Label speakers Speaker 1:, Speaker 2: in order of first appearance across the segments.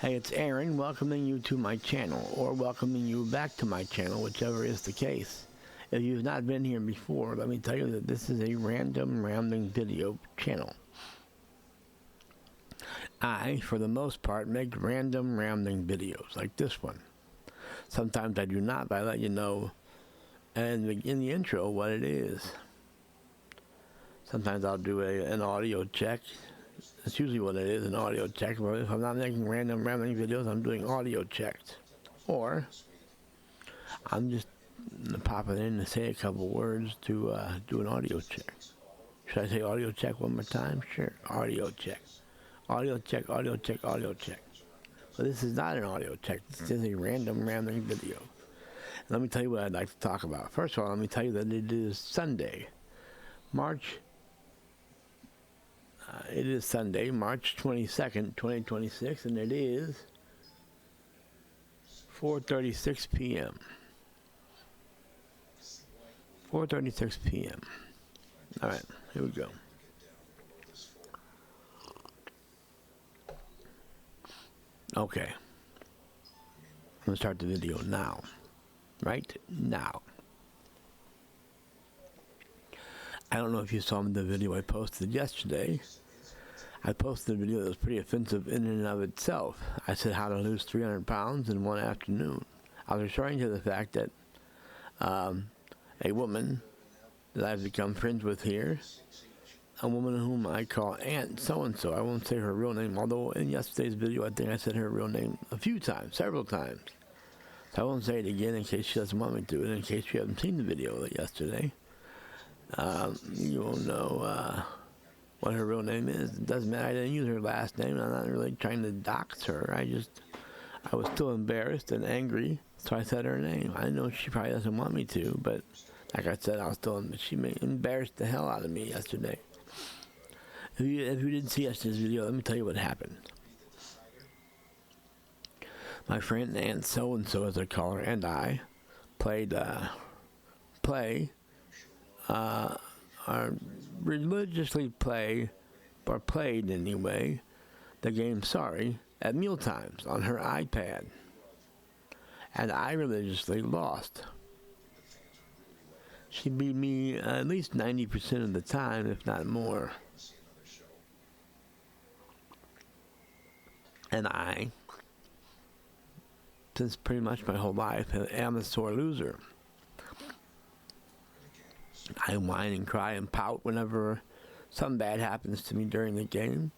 Speaker 1: Hey, it's Aaron welcoming you to my channel, or welcoming you back to my channel, whichever is the case. If you've not been here before, let me tell you that this is a random rambling video channel. I, for the most part, make random rambling videos like this one. Sometimes I do not, but I let you know in the intro what it is. Sometimes I'll do an audio check. That's usually what it is, an audio check. But if I'm not making random rambling videos, I'm doing audio checks. Or I'm just popping in to say a couple words to do an audio check. Should I say audio check one more time? Sure. Audio check. Audio check, audio check, audio check. But this is not an audio check. This is a random rambling video. And let me tell you what I'd like to talk about. First of all, let me tell you that it is Sunday, March 22nd, 2026, and it is 4:36 p.m. 4:36 p.m. All right, here we go. Okay. I'm going to start the video now. Right now. I don't know if you saw the video I posted yesterday. I posted a video that was pretty offensive in and of itself. I said how to lose 300 pounds in one afternoon. I was referring to the fact that a woman that I've become friends with here, a woman whom I call Aunt so-and-so. I won't say her real name, although in yesterday's video I think I said her real name a few times, several times. So I won't say it again in case she doesn't want me to, and in case you haven't seen the video yesterday. You won't know what her real name is. It doesn't matter. I didn't use her last name. I'm not really trying to dox her. I was still embarrassed and angry, so I said her name. I know she probably doesn't want me to, but like I said, she embarrassed the hell out of me yesterday. If you didn't see yesterday's video, let me tell you what happened. My friend Aunt so-and-so, as I call her, and I played played anyway, the game Sorry at mealtimes on her iPad. And I religiously lost. She beat me at least 90% of the time, if not more. And I, since pretty much my whole life, am a sore loser. I whine and cry and pout whenever something bad happens to me during the game.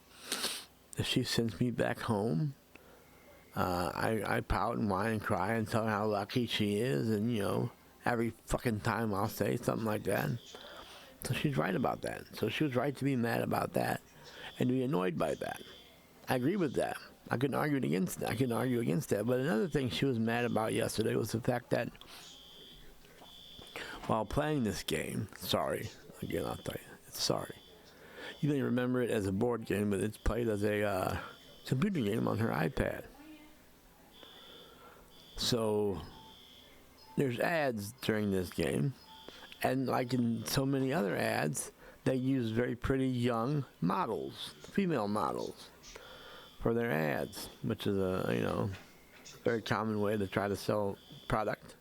Speaker 1: If she sends me back home, I pout and whine and cry and tell her how lucky she is, and every fucking time I'll say something like that. So she's right about that. So she was right to be mad about that and to be annoyed by that. I agree with that. I couldn't argue against that. But another thing she was mad about yesterday was the fact that while playing this game, Sorry, again I'll tell you, it's Sorry. You may remember it as a board game, but it's played as a computer game on her iPad. So there's ads during this game, and like in so many other ads, they use very pretty young models, female models, for their ads, which is a very common way to try to sell product,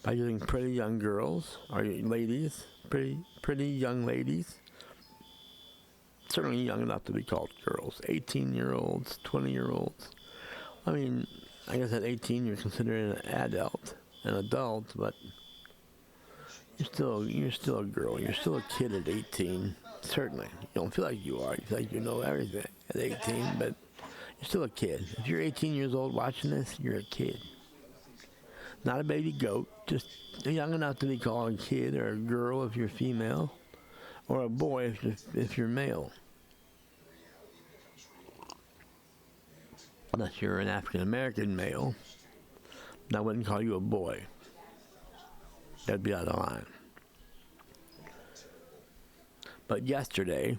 Speaker 1: by using pretty young girls or ladies, pretty young ladies, certainly young enough to be called girls, 18-year-olds, 20-year-olds. I mean, I guess at 18 you're considered an adult, but you're still a girl. You're still a kid at 18. Certainly, you don't feel like you are. You feel like you know everything at 18, but you're still a kid. If you're 18 years old watching this, you're a kid. Not a baby goat, just young enough to be called a kid, or a girl if you're female, or a boy if you're male. Unless you're an African-American male, I wouldn't call you a boy. That'd be out of line. But yesterday,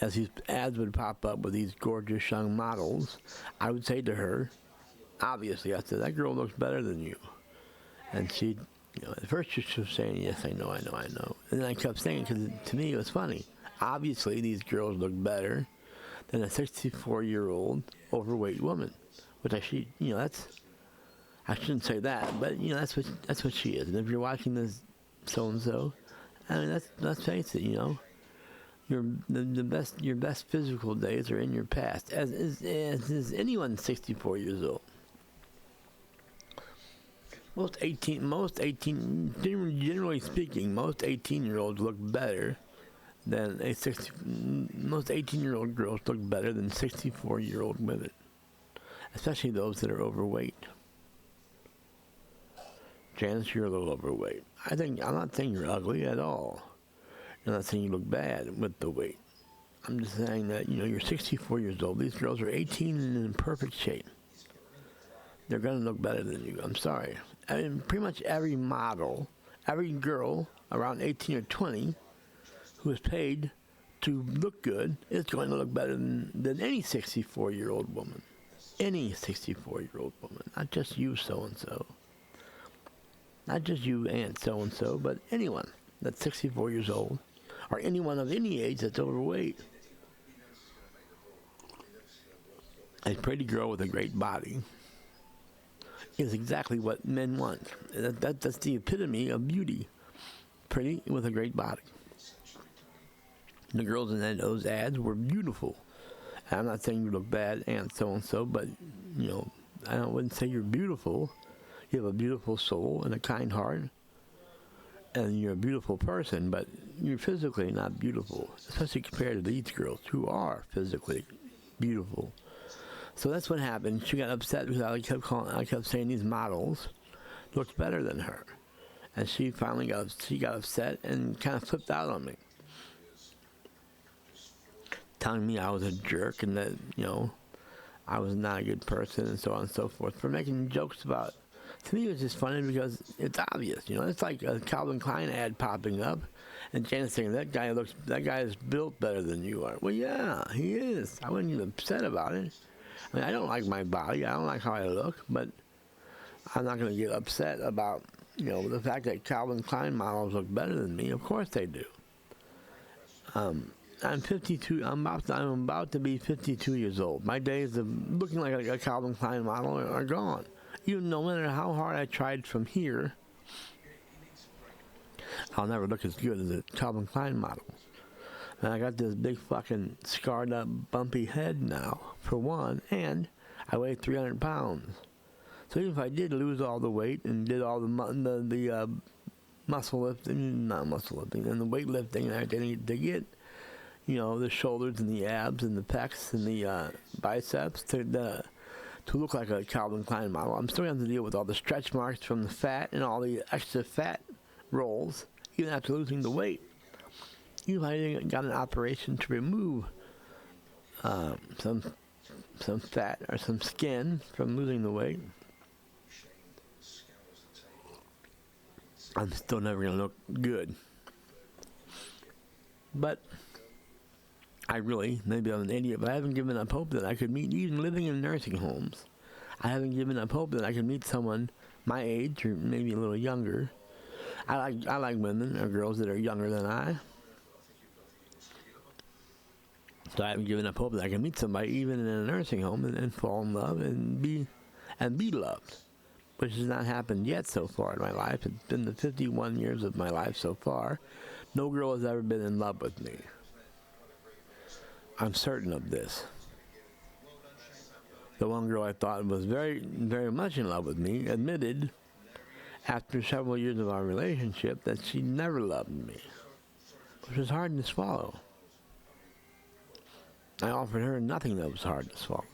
Speaker 1: as these ads would pop up with these gorgeous young models, I would say to her, obviously, I said, that girl looks better than you. And she, at first she was saying, yes, I know. And then I kept saying, because to me it was funny. Obviously, these girls look better than a 64-year-old overweight woman. Which I shouldn't say that, but that's what she is. And if you're watching this so-and-so, I mean, let's face it, your best physical days are in your past, as is anyone 64 years old. Generally speaking, most 18-year-olds look better than most 18-year-old girls look better than 64-year-old women, especially those that are overweight. Janice, you're a little overweight. I'm not saying you're ugly at all. I'm not saying you look bad with the weight. I'm just saying that, you're 64 years old. These girls are 18 and in perfect shape. They're going to look better than you. I'm sorry. I mean, pretty much every model, every girl around 18 or 20 who is paid to look good is going to look better than any 64-year-old woman. Any 64-year-old woman. Not just you so-and-so. Not just you Aunt so-and-so, but anyone that's 64 years old, or anyone of any age that's overweight. A pretty girl with a great body is exactly what men want. That's the epitome of beauty. Pretty with a great body. The girls in those ads were beautiful. And I'm not saying you look bad, Aunt so-and-so, but, I wouldn't say you're beautiful. You have a beautiful soul and a kind heart, and you're a beautiful person, but you're physically not beautiful, especially compared to these girls who are physically beautiful. So that's what happened. She got upset because I kept saying these models looked better than her, and she finally got upset and kind of flipped out on me, telling me I was a jerk and that I was not a good person and so on and so forth, for making jokes about. To me, it was just funny because it's obvious, It's like a Calvin Klein ad popping up, and Janice saying that guy is built better than you are. Well, yeah, he is. I wasn't even upset about it. I mean, I don't like my body. I don't like how I look, but I'm not going to get upset about the fact that Calvin Klein models look better than me. Of course they do. I'm 52. I'm about to be 52 years old. My days of looking like a Calvin Klein model are gone. No matter how hard I tried from here, I'll never look as good as a Calvin Klein model. And I got this big fucking scarred up bumpy head now, for one, and I weigh 300 pounds. So even if I did lose all the weight and did all the muscle lifting, not muscle lifting, and the weightlifting I didn't to get, the shoulders and the abs and the pecs and the biceps to look like a Calvin Klein model, I'm still going to have to deal with all the stretch marks from the fat and all the extra fat rolls, even after losing the weight. Even if I got an operation to remove some fat or some skin from losing the weight, I'm still never going to look good. But maybe I'm an idiot, but I haven't given up hope that I could meet, even living in nursing homes. I haven't given up hope that I could meet someone my age or maybe a little younger. I like women or girls that are younger than I. So I haven't given up hope that I can meet somebody even in a nursing home and fall in love and be loved, which has not happened yet so far in my life. It's been the 51 years of my life so far. No girl has ever been in love with me. I'm certain of this. The one girl I thought was very, very much in love with me admitted after several years of our relationship that she never loved me, which was hard to swallow. I offered her nothing that was hard to swallow.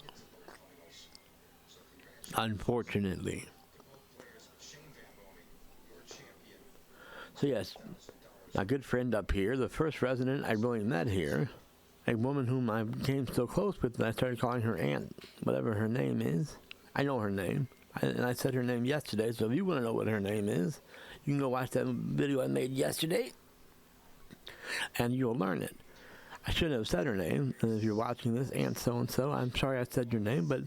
Speaker 1: Unfortunately. So yes, my good friend up here, the first resident I really met here, a woman whom I became so close with that I started calling her Aunt, whatever her name is. I know her name, and I said her name yesterday, so if you want to know what her name is, you can go watch that video I made yesterday, and you'll learn it. I shouldn't have said her name, and if you're watching this, Aunt so-and-so, I'm sorry I said your name, but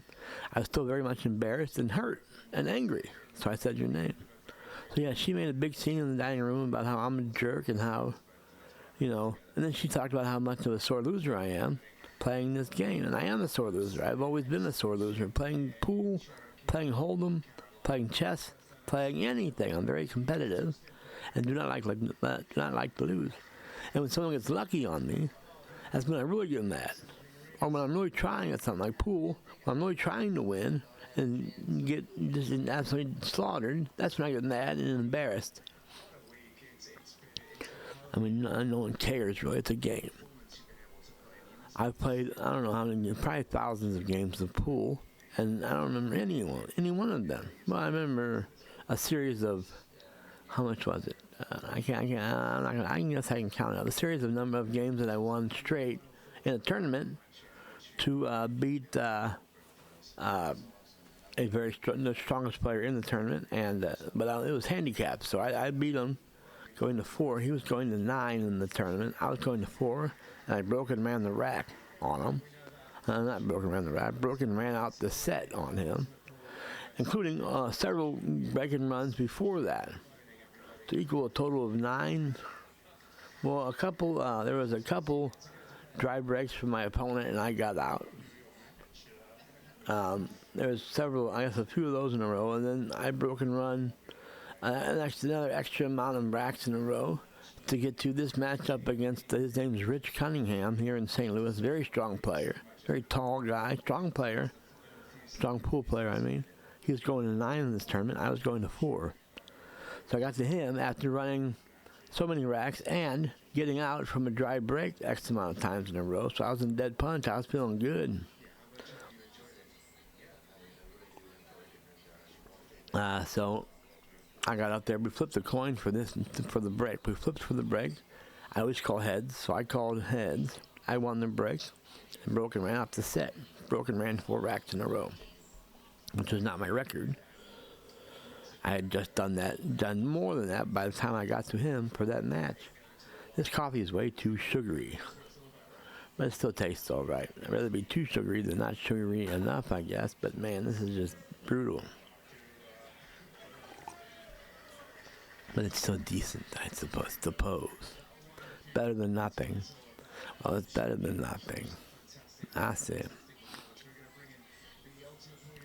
Speaker 1: I was still very much embarrassed and hurt and angry, so I said your name. So yeah, she made a big scene in the dining room about how I'm a jerk and how, and then she talked about how much of a sore loser I am. playing this game. And I am a sore loser. I've always been a sore loser. Playing pool, playing Hold'em, playing chess, playing anything. I'm very competitive and do not like to lose. And when someone gets lucky on me, that's when I really get mad. Or when I'm really trying at something like pool, when I'm really trying to win and get just absolutely slaughtered, that's when I get mad and embarrassed. I mean, no one cares really. It's a game. I've played, I don't know how many, probably thousands of games of pool, and I don't remember any one of them. Well, I remember a series of, how much was it? I guess I can count it out. A series of number of games that I won straight in a tournament to beat the strongest player in the tournament, and but it was handicapped, so I beat him going to 4. He was going to 9 in the tournament. I was going to 4, and I broke and ran the rack on him. Not broke and ran the rack, broke and ran out the set on him, including several break and runs before that, to equal a total of 9. Well, there was a couple dry breaks from my opponent, and I got out. There was several, I guess a few of those in a row, and then I broke and run another extra amount of racks in a row to get to this matchup against, his name is Rich Cunningham here in St. Louis. Very strong player, very tall guy, strong player, strong pool player, I mean. He was going to 9 in this tournament. I was going to 4. So I got to him after running so many racks and getting out from a dry break X amount of times in a row. So I was in dead punch. I was feeling good. So I got up there. We flipped the coin for the break. We flipped for the break. I always call heads, so I called heads. I won the break and broke and ran off the set. Broke and ran 4 racks in a row, which was not my record. I had just done more than that by the time I got to him for that match. This coffee is way too sugary, but it still tastes all right. I'd rather be too sugary than not sugary enough, I guess, but man, this is just brutal. But it's still decent, I suppose. Better than nothing. Well, it's better than nothing. I see.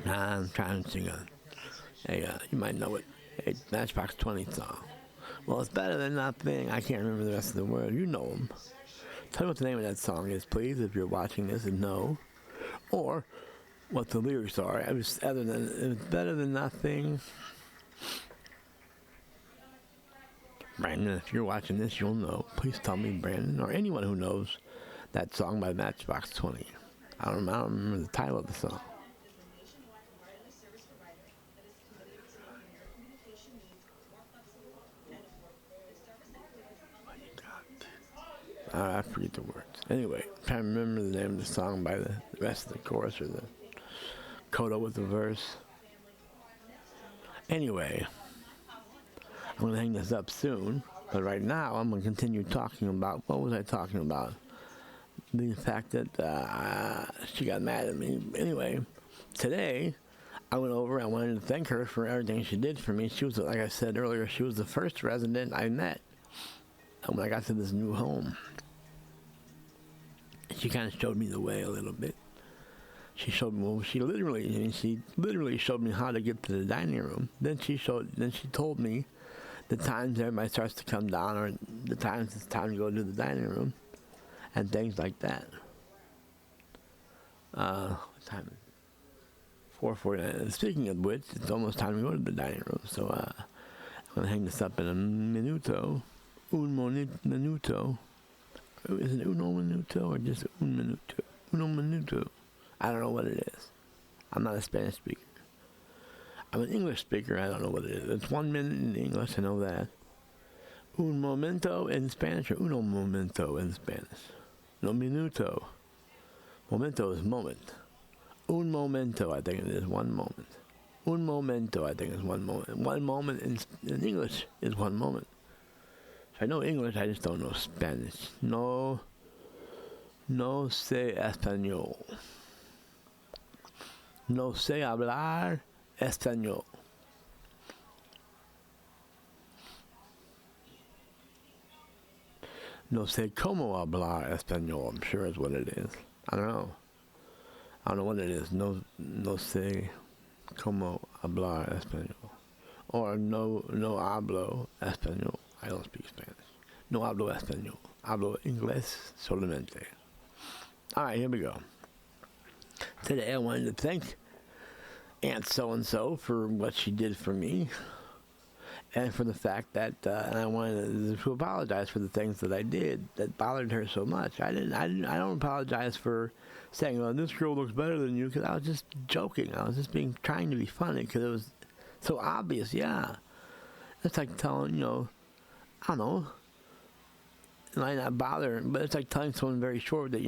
Speaker 1: I'm trying to sing you might know it. A Matchbox 20 song. Well, it's better than nothing. I can't remember the rest of the words. You know them. Tell me what the name of that song is, please, if you're watching this and know. Or what the lyrics are. It's better than nothing. Brandon, if you're watching this, you'll know. Please tell me, Brandon, or anyone who knows that song by Matchbox 20. I don't remember the title of the song. I forget the words. Anyway, I can't remember the name of the song by the rest of the chorus or the coda with the verse. Anyway, I'm going to hang this up soon, but right now I'm going to continue talking about, what was I talking about? The fact that she got mad at me. Anyway, today I went over, I wanted to thank her for everything she did for me. She was, like I said earlier, she was the first resident I met when I got to this new home. She kind of showed me the way a little bit. She showed me, well, she literally showed me how to get to the dining room. Then she told me the times everybody starts to come down, or the times it's time to go to the dining room, and things like that. What time? 4:49. Speaking of which, it's almost time to go to the dining room. So I'm gonna hang this up in a minuto. Un minuto. Is it uno minuto or just un minuto? Uno minuto. I don't know what it is. I'm not a Spanish speaker. I'm an English speaker. I don't know what it is. It's 1 minute in English. I know that. Un momento in Spanish, or uno momento in Spanish? No minuto. Momento is moment. Un momento, I think it is 1 moment. Un momento, I think is 1 moment. 1 moment in English is 1 moment. I know English, I just don't know Spanish. No sé español. No sé hablar español. No sé cómo hablar español, I'm sure is what it is. I don't know. I don't know what it is. No sé cómo hablar español. Or no hablo español. I don't speak Spanish. No hablo español. Hablo inglés solamente. Alright, here we go. Today I wanted to thank Aunt So-and-so for what she did for me. And for the fact that, and I wanted to apologize for the things that I did that bothered her so much. I don't apologize for saying, "Oh, this girl looks better than you," because I was just joking. I was just trying to be funny because it was so obvious. Yeah, it's like telling, I don't know, it might not bother, but it's like telling someone very short that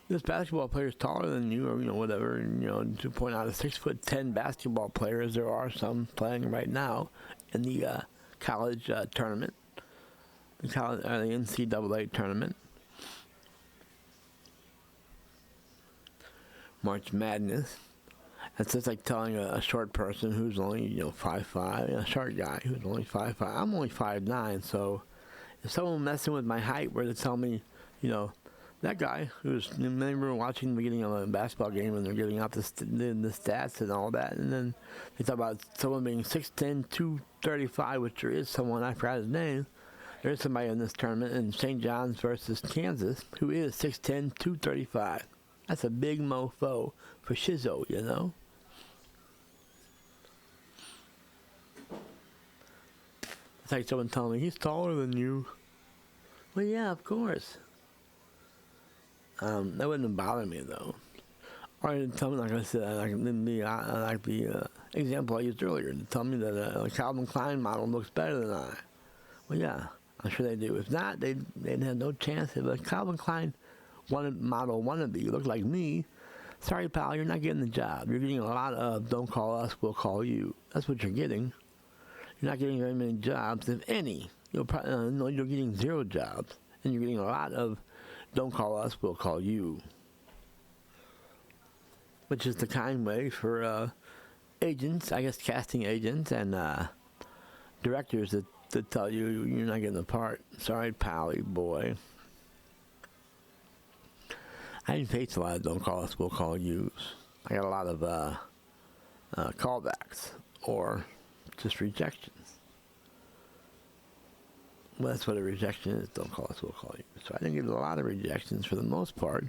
Speaker 1: this basketball player is taller than you, or whatever. And, to point out a 6'10" basketball player, as there are some playing right now in the college tournament, the NCAA tournament, March Madness. It's just like telling a short person who's only 5'5", a short guy who's only 5'5". I'm only 5'9", so if someone messing with my height were to tell me, that guy who's, many were watching the beginning of a basketball game and they're giving out the stats and all that, and then they talk about someone being 6'10", 235, which there is someone, I forgot his name. There is somebody in this tournament in St. John's versus Kansas who is 6'10", 235. That's a big mofo for Shizzo, It's like someone telling me, he's taller than you. Well, yeah, of course. That wouldn't bother me, though. Or to tell me, like I said, like the example I used earlier, to tell me that a Calvin Klein model looks better than I. Well, yeah, I'm sure they do. If not, they'd have no chance. If a Calvin Klein model wannabe looked like me, sorry, pal, you're not getting the job. You're getting a lot of "don't call us, we'll call you." That's what you're getting. You're not getting very many jobs, if any. You're getting 0 jobs, and you're getting a lot of "don't call us, we'll call you," which is the kind way for agents, I guess, casting agents and directors that tell you you're not getting the part. Sorry, pally boy. I didn't face a lot of "don't call us, we'll call you." I got a lot of callbacks or just rejections. Well, that's what a rejection is. "Don't call us, we'll call you." So I didn't get a lot of rejections for the most part.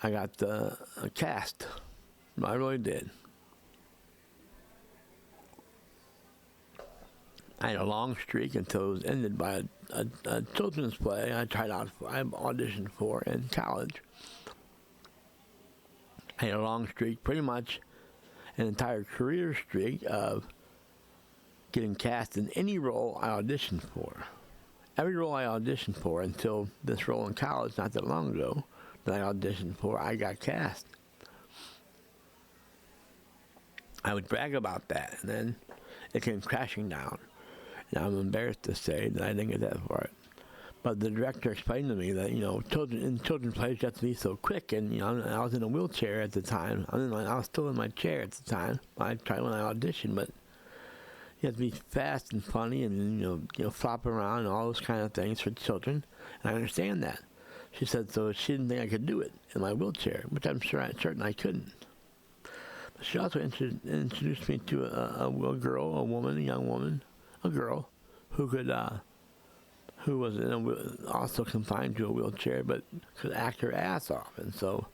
Speaker 1: I got cast. I really did. I had a long streak until it was ended by a children's play I auditioned for in college. I had a long streak, pretty much an entire career streak of getting cast in any role I auditioned for. Every role I auditioned for until this role in college not that long ago that I auditioned for, I got cast. I would brag about that, and then it came crashing down. And I'm embarrassed to say that I didn't get that for it. But the director explained to me that, children's plays you have to be so quick, and, I was in a wheelchair at the time. I was still in my chair at the time. I tried when I auditioned, but you have to be fast and funny and, flop around and all those kind of things for children. And I understand that. She said, so she didn't think I could do it in my wheelchair, which I'm certain I couldn't. But she also introduced me to a young woman, a girl, who could, who was also confined to a wheelchair, but could act her ass off. And so,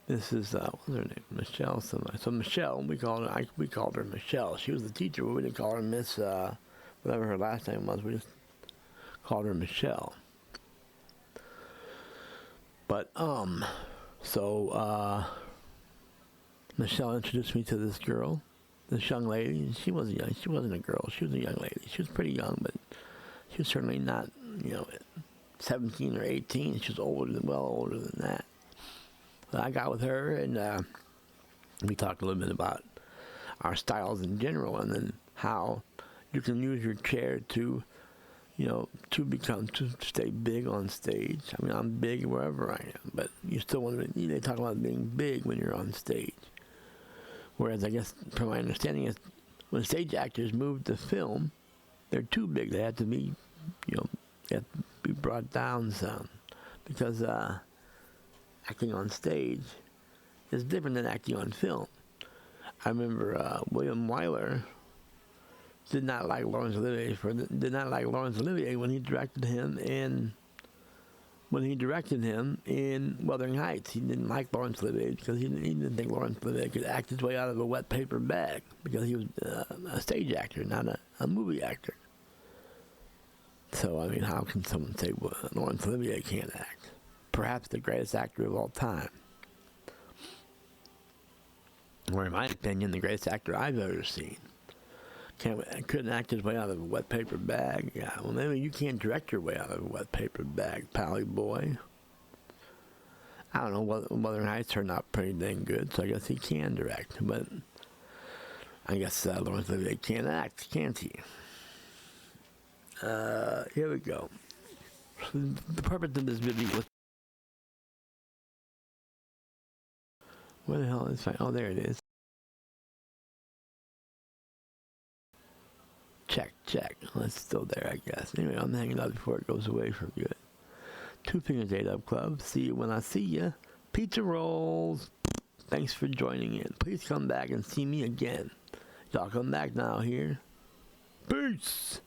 Speaker 1: this is, what's her name? Michelle. So Michelle, we called her Michelle. She was the teacher, but we didn't call her Miss, whatever her last name was. We just called her Michelle. But, Michelle introduced me to this girl, this young lady. She wasn't young. She wasn't a girl. She was a young lady. She was pretty young, but she was certainly not, 17 or 18. She was well older than that. But I got with her, and we talked a little bit about our styles in general, and then how you can use your chair to stay big on stage. I mean, I'm big wherever I am, but you still want to, they talk about being big when you're on stage. Whereas, I guess, from my understanding, is when stage actors move to film, they're too big. They have to be, they have to be brought down some. Because acting on stage is different than acting on film. I remember William Wyler did not like Laurence Olivier when he directed him in Wuthering Heights. He didn't like Laurence Olivier because he didn't think Laurence Olivier could act his way out of a wet paper bag, because he was a stage actor, not a movie actor. So, I mean, how can someone say Laurence Olivier can't act? Perhaps the greatest actor of all time. Or, in my opinion, the greatest actor I've ever seen. Couldn't act his way out of a wet paper bag. Yeah, well, maybe you can't direct your way out of a wet paper bag, pally boy. I don't know, Wuthering Heights turned out pretty dang good, so I guess he can direct. But I guess Laurence Olivier can't act, can't he? Here we go. The purpose of this video was... Where the hell is it? Oh, there it is. Check. Well, it's still there, I guess. Anyway, I'm hanging out before it goes away for good. Two Fingers 8 Up Club. See you when I see you. Pizza rolls. Thanks for joining in. Please come back and see me again. Y'all come back now here. Peace.